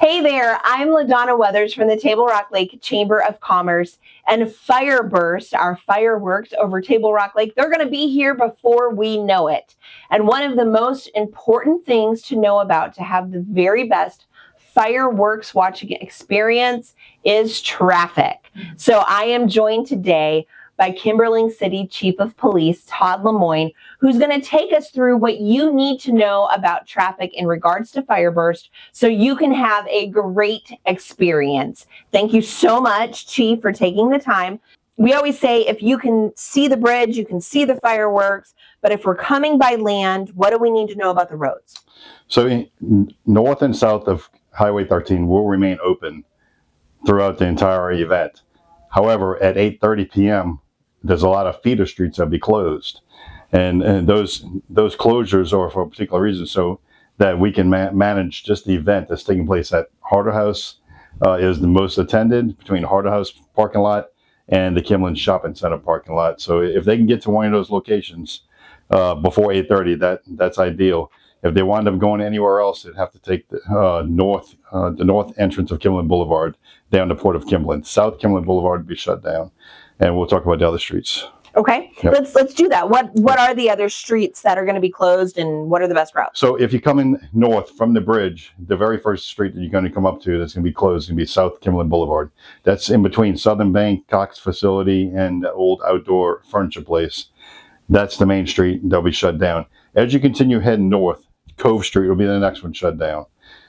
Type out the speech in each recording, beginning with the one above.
Hey there, I'm LaDonna Weathers from the Table Rock Lake Chamber of Commerce, and Fireburst, our fireworks over Table Rock Lake, they're going to be here before we know it. And one of the most important things to know about to have the very best fireworks watching experience is traffic. So I am joined today by Kimberling City Chief of Police, Todd Lemoyne, who's going to take us through what you need to know about traffic in regards to Fireburst so you can have a great experience. Thank you so much, Chief, for taking the time. We always say if you can see the bridge, you can see the fireworks, but if we're coming by land, what do we need to know about the roads? So north and south of Highway 13 will remain open throughout the entire event. However, at 8:30 p.m., there's a lot of feeder streets that'll be closed. And those closures are for a particular reason, so that we can manage just the event that's taking place at Harder House is the most attended, between Harder House parking lot and the Kimberling Shopping Center parking lot. So if they can get to one of those locations before 8:30, that's ideal. If they wind up going anywhere else, they'd have to take the north entrance of Kimberling Boulevard down to Port of Kimberling. South Kimberling Boulevard would be shut down, and we'll talk about the other streets. Okay, yep. Let's do that. What are the other streets that are going to be closed, and what are the best routes? So if you're coming north from the bridge, the very first street that you're going to come up to that's going to be closed is going to be South Kimberling Boulevard. That's in between Southern Bank, Cox Facility, and the old outdoor furniture place. That's the main street. They'll be shut down. As you continue heading north, Cove Street will be the next one shut down.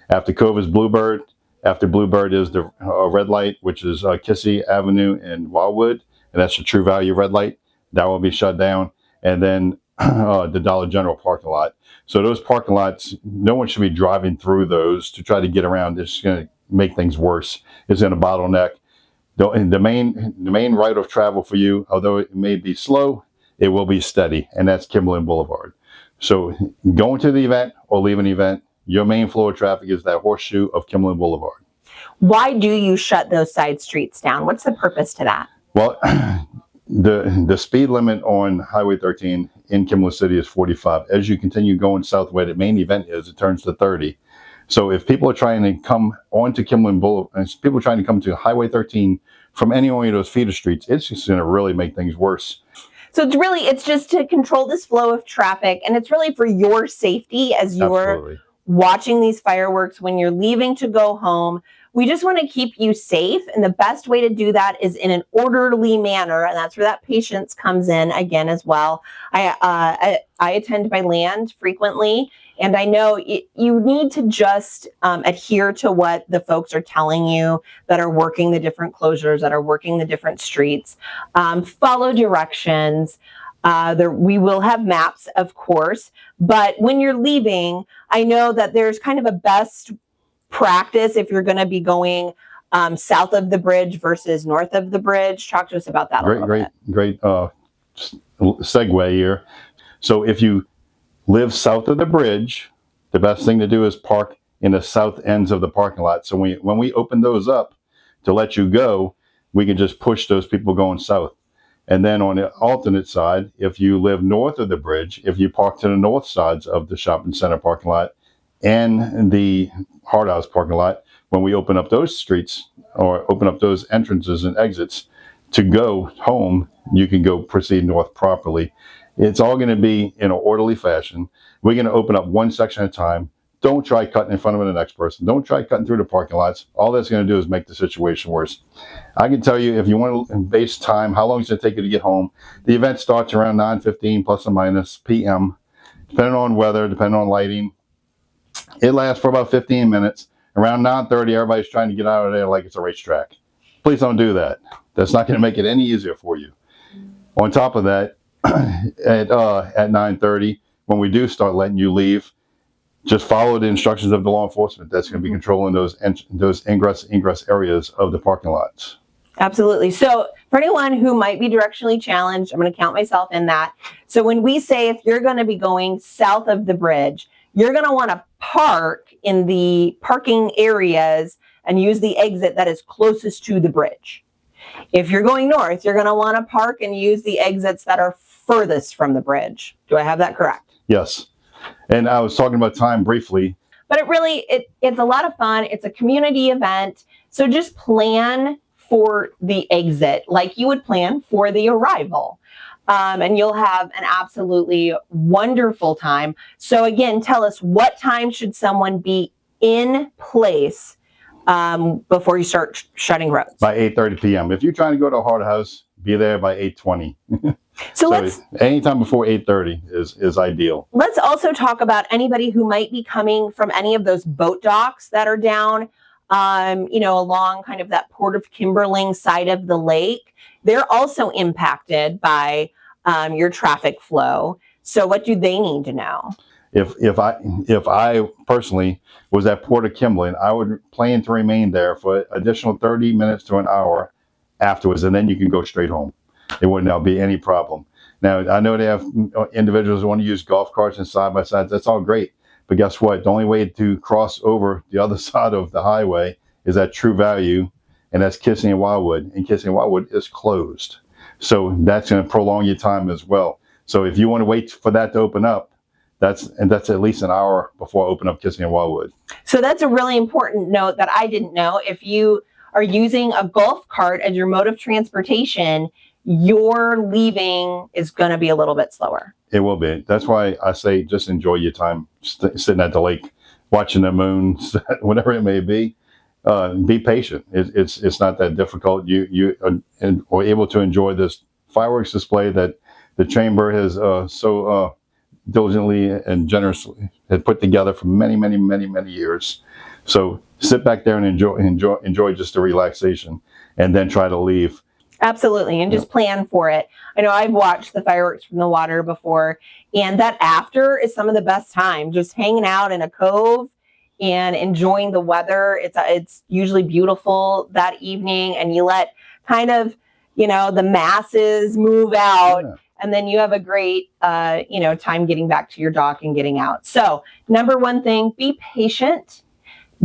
After Cove is Bluebird. After Bluebird is the red light, which is Kissy Avenue and Wildwood, and that's the True Value red light. That will be shut down. And then the Dollar General parking lot. So those parking lots, no one should be driving through those to try to get around. It's going to make things worse. It's going to bottleneck. The main route of travel for you, although it may be slow, it will be steady, and that's Kimberling Boulevard. So going to the event or leaving the event, your main flow of traffic is that horseshoe of Kimberling Boulevard. Why do you shut those side streets down? What's the purpose to that? Well, the speed limit on Highway 13 in Kimberling City is 45. As you continue going south where the main event is, it turns to 30. So if people are trying to come onto Kimberling Boulevard, people are trying to come to Highway 13 from any one of those feeder streets, it's just going to really make things worse. So it's just to control this flow of traffic, and it's really for your safety as you're watching these fireworks when you're leaving to go home. We just want to keep you safe, and the best way to do that is in an orderly manner, and that's where that patience comes in again as well. I attend by land frequently, and I know you need to just adhere to what the folks are telling you that are working the different closures, that are working the different streets. Follow directions. We will have maps, of course, but when you're leaving, I know that there's kind of a best practice if you're going to be going south of the bridge versus north of the bridge. Talk to us about that a little bit. Great segue here. So if you live south of the bridge, the best thing to do is park in the south ends of the parking lot. So when we open those up to let you go, we can just push those people going south. And then on the alternate side, if you live north of the bridge, if you park to the north sides of the shopping center parking lot and the Hard House parking lot, when we open up those streets or open up those entrances and exits to go home, you can go proceed north properly. It's all going to be in an orderly fashion. We're going to open up one section at a time. Don't try cutting in front of the next person. Don't try cutting through the parking lots. All that's going to do is make the situation worse. I can tell you, if you want to base time, how long does it take you to get home? The event starts around 9:15 plus or minus p.m. Depending on weather, depending on lighting. It lasts for about 15 minutes. Around 9:30, everybody's trying to get out of there like it's a racetrack. Please don't do that. That's not going to make it any easier for you. On top of that, at 9:30, when we do start letting you leave, just follow the instructions of the law enforcement that's going to be controlling those ingress areas of the parking lots. Absolutely. So for anyone who might be directionally challenged, I'm going to count myself in that. So when we say if you're going to be going south of the bridge, you're going to want to park in the parking areas and use the exit that is closest to the bridge. If you're going north, you're going to want to park and use the exits that are furthest from the bridge. Do I have that correct? Yes. And I was talking about time briefly. but it's a lot of fun. It's a community event. So just plan for the exit like you would plan for the arrival. And you'll have an absolutely wonderful time. So again, tell us, what time should someone be in place before you start shutting roads? By 8:30 p.m. If you're trying to go to a hard house, be there by 8:20. So anytime before 8:30 is ideal. Let's also talk about anybody who might be coming from any of those boat docks that are down, along kind of that Port of Kimberling side of the lake. They're also impacted by your traffic flow. So what do they need to know? If I personally was at Port of Kimberling, I would plan to remain there for additional 30 minutes to an hour afterwards, and then you can go straight home. It would not be any problem. Now, I know they have individuals who want to use golf carts and side-by-sides. That's all great. But guess what? The only way to cross over the other side of the highway is at True Value, and that's Kissing and Wildwood. And Kissing and Wildwood is closed. So that's going to prolong your time as well. So if you want to wait for that to open up, that's at least an hour before I open up Kissing and Wildwood. So that's a really important note that I didn't know. If you are using a golf cart as your mode of transportation, your leaving is going to be a little bit slower. It will be. That's why I say just enjoy your time sitting at the lake, watching the moon, whatever it may be. Be patient. It's not that difficult. You are able to enjoy this fireworks display that the chamber has so diligently and generously had put together for many, many, many, many years. So sit back there and enjoy just the relaxation, and then try to leave. Absolutely, and just plan for it. I know I've watched the fireworks from the water before, and that after is some of the best time. Just hanging out in a cove and enjoying the weather. It's usually beautiful that evening, and you let kind of the masses move out. Yeah. And then you have a great, time getting back to your dock and getting out. So number one thing, be patient.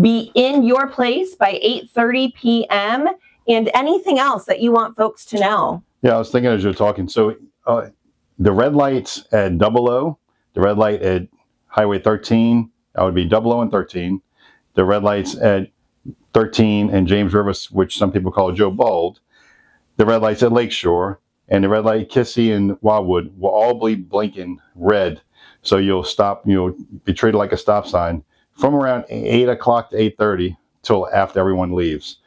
Be in your place by 8:30 p.m. And anything else that you want folks to know. Yeah, I was thinking as you're talking. So the red lights at 00, the red light at Highway 13, that would be 00 and 13. The red lights at 13 and James River, which some people call Joe Bald. The red lights at Lakeshore. And the red light, Kissy and Wildwood, will all be blinking red. So you'll stop, you'll be treated like a stop sign from around 8 o'clock to 8:30 till after everyone leaves.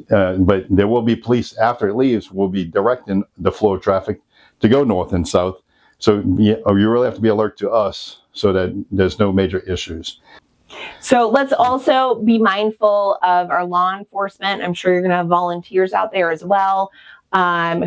But there will be police after it leaves, will be directing the flow of traffic to go north and south. So you really have to be alert to us so that there's no major issues. So let's also be mindful of our law enforcement. I'm sure you're going to have volunteers out there as well.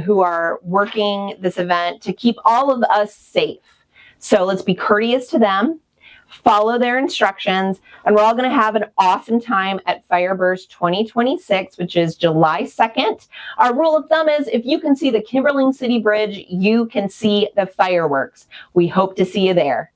Who are working this event to keep all of us safe. So let's be courteous to them, follow their instructions, and we're all going to have an awesome time at Fireburst 2026, which is July 2nd. Our rule of thumb is if you can see the Kimberling City Bridge, you can see the fireworks. We hope to see you there.